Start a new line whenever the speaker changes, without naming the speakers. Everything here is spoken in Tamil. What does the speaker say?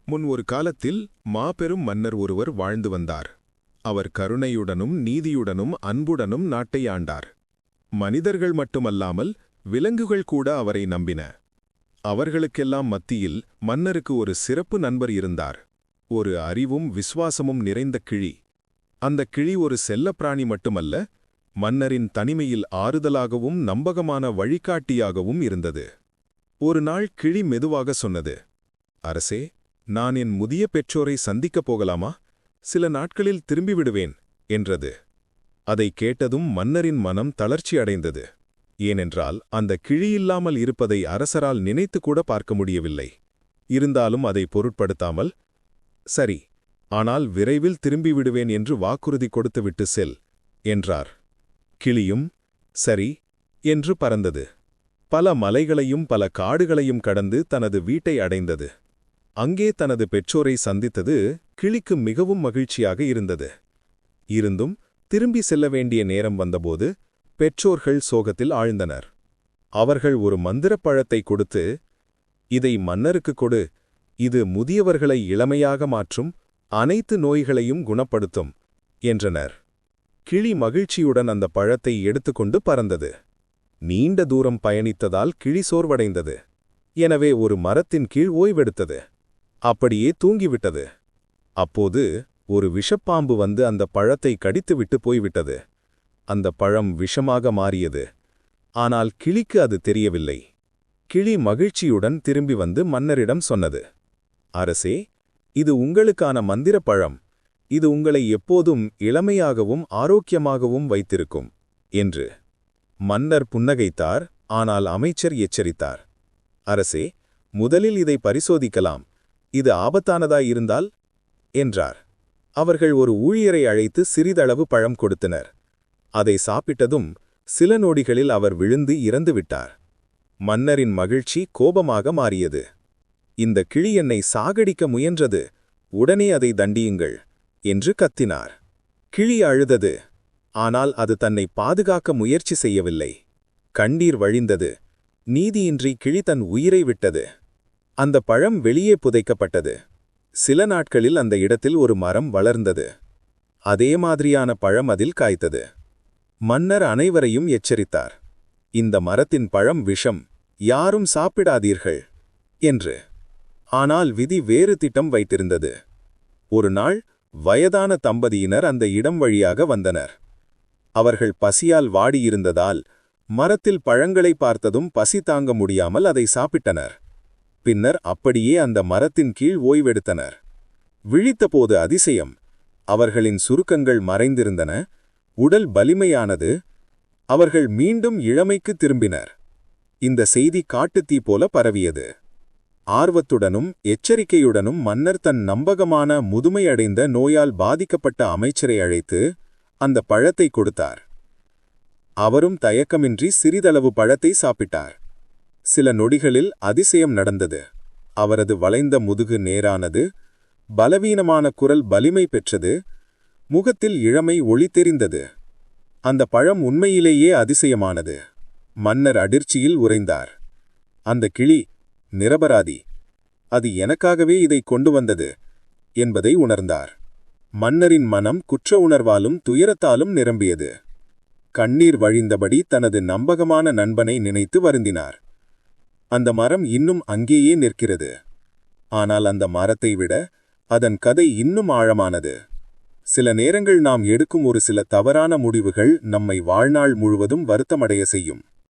முன் ஒரு காலத்தில் மாபெரும் மன்னர் ஒருவர் வாழ்ந்து வந்தார். அவர் கருணையுடனும் நீதியுடனும் அன்புடனும் நாட்டை ஆண்டார். மனிதர்கள் மட்டுமல்லாமல் விலங்குகள் கூட அவரை நம்பின. அவர்களுக்கெல்லாம் மத்தியில் மன்னருக்கு ஒரு சிறப்பு நண்பர் இருந்தார். ஒரு அறிவும் விசுவாசமும் நிறைந்த கிளி. அந்த கிளி ஒரு செல்லப்பிராணி மட்டுமல்ல, மன்னரின் தனிமையில் ஆறுதலாகவும் நம்பகமான வழிகாட்டியாகவும் இருந்தது. ஒரு நாள் கிளி மெதுவாக சொன்னது, அரசே, நான் என் முதிய பெற்றோரை சந்திக்கப் போகலாமா? சில நாட்களில் திரும்பிவிடுவேன் என்றது. அதை கேட்டதும் மன்னரின் மனம் தளர்ச்சி அடைந்தது. ஏனென்றால் அந்த கிழியில்லாமல் இருப்பதை அரசரால் நினைத்து கூட பார்க்க முடியவில்லை. இருந்தாலும் அதை பொருட்படுத்தாமல், சரி, ஆனால் விரைவில் திரும்பிவிடுவேன் என்று வாக்குறுதி கொடுத்துவிட்டு செல் என்றார். கிளியும் சரி என்று பறந்தது. பல மலைகளையும் பல காடுகளையும் கடந்து தனது வீட்டை அடைந்தது. அங்கே தனது பெற்றோரை சந்தித்தது கிளிக்கு மிகவும் மகிழ்ச்சியாக இருந்தது. இருந்தும் திரும்பி செல்ல வேண்டிய நேரம் வந்தபோது பெற்றோர்கள் சோகத்தில் ஆழ்ந்தனர். அவர்கள் ஒரு மந்திரப் பழத்தை கொடுத்து, இதை மன்னருக்கு கொடு, இது முதியவர்களை இளமையாக மாற்றும், அனைத்து நோய்களையும் குணப்படுத்தும் என்றனர். கிளி மகிழ்ச்சியுடன் அந்த பழத்தை எடுத்துக்கொண்டு பறந்தது. நீண்ட தூரம் பயணித்ததால் கிளி சோர்வடைந்தது. எனவே ஒரு மரத்தின் கீழ் ஓய்வெடுத்தது. அப்படியே தூங்கிவிட்டது. அப்போது ஒரு விஷப்பாம்பு வந்து அந்த பழத்தை கடித்துவிட்டு போய்விட்டது. அந்த பழம் விஷமாக மாறியது. ஆனால் கிளிக்கு அது தெரியவில்லை. கிளி மகிழ்ச்சியுடன் திரும்பி வந்து மன்னரிடம் சொன்னது, அரசே, இது உங்களுக்கான மந்திரப் பழம். இது உங்களை எப்போதும் இளமையாகவும் ஆரோக்கியமாகவும் வைத்திருக்கும் என்று. மன்னர் புன்னகைத்தார். ஆனால் அமைச்சர் எச்சரித்தார், அரசே, முதலில் இதை பரிசோதிக்கலாம். இது ஆபத்தானதாயிருந்தால் என்றார். அவர்கள் ஒரு ஊழியரை அழைத்து சிறிதளவு பழம் கொடுத்தனர். அதை சாப்பிட்டதும் சில நொடிகளில் அவர் விழுந்து இறந்துவிட்டார். மன்னரின் மகிழ்ச்சி கோபமாக மாறியது. இந்த கிளி என்னை சாகடிக்க முயன்றது, உடனே அதை தண்டியுங்கள் என்று கத்தினார். கிளி அழுதது. ஆனால் அது தன்னை பாதுகாக்க முயற்சி செய்யவில்லை. கண்ணீர் வழிந்தது. நீதியின்றி கிளி தன் உயிரை விட்டது. அந்த பழம் வெளியே புதைக்கப்பட்டது. சில நாட்களில் அந்த இடத்தில் ஒரு மரம் வளர்ந்தது. அதே மாதிரியான பழம் அதில் காய்த்தது. மன்னர் அனைவரையும் எச்சரித்தார், இந்த மரத்தின் பழம் விஷம், யாரும் சாப்பிடாதீர்கள் என்று. ஆனால் விதி வேறு திட்டம் வைத்திருந்தது. ஒரு நாள் வயதான தம்பதியினர் அந்த இடம் வழியாக வந்தனர். அவர்கள் பசியால் வாடியிருந்ததால் மரத்தில் பழங்களை பார்த்ததும் பசி தாங்க முடியாமல் அதை சாப்பிட்டனர். பின்னர் அப்படியே அந்த மரத்தின் கீழ் ஓய்வெடுத்தனர். விழித்தபோது அதிசயம், அவர்களின் சுருக்கங்கள் மறைந்திருந்தன. உடல் வலிமையானது. அவர்கள் மீண்டும் இளமைக்கு திரும்பினர். இந்த செய்தி காட்டுத்தீ போல பரவியது. ஆர்வத்துடனும் எச்சரிக்கையுடனும் மன்னர் தன் நம்பகமான முதுமையடைந்த நோயால் பாதிக்கப்பட்ட அமைச்சரை அழைத்து அந்த பழத்தை கொடுத்தார். அவரும் தயக்கமின்றி சிறிதளவு பழத்தை சாப்பிட்டார். சில நொடிகளில் அதிசயம் நடந்தது. அவரது வளைந்த முதுகு நேரானது. பலவீனமான குரல் வலிமை பெற்றது. முகத்தில் இளமை ஒளி தெரிந்தது. அந்த பழம் உண்மையிலேயே அதிசயமானது. மன்னர் அதிர்ச்சியில் உறைந்தார். அந்த கிளி நிரபராதி. அது எனக்காகவே இதை கொண்டு வந்தது என்பதை உணர்ந்தார். மன்னரின் மனம் குற்ற உணர்வாலும் துயரத்தாலும் நிரம்பியது. கண்ணீர் வழிந்தபடி தனது நம்பகமான நண்பனை நினைத்து வருந்தினார். அந்த மரம் இன்னும் அங்கேயே நிற்கிறது. ஆனால் அந்த மரத்தை விட அதன் கதை இன்னும் ஆழமானது. சில நேரங்கள் நாம் எடுக்கும் ஒரு சில தவறான முடிவுகள் நம்மை வாழ்நாள் முழுவதும் வருத்தமடைய செய்யும்.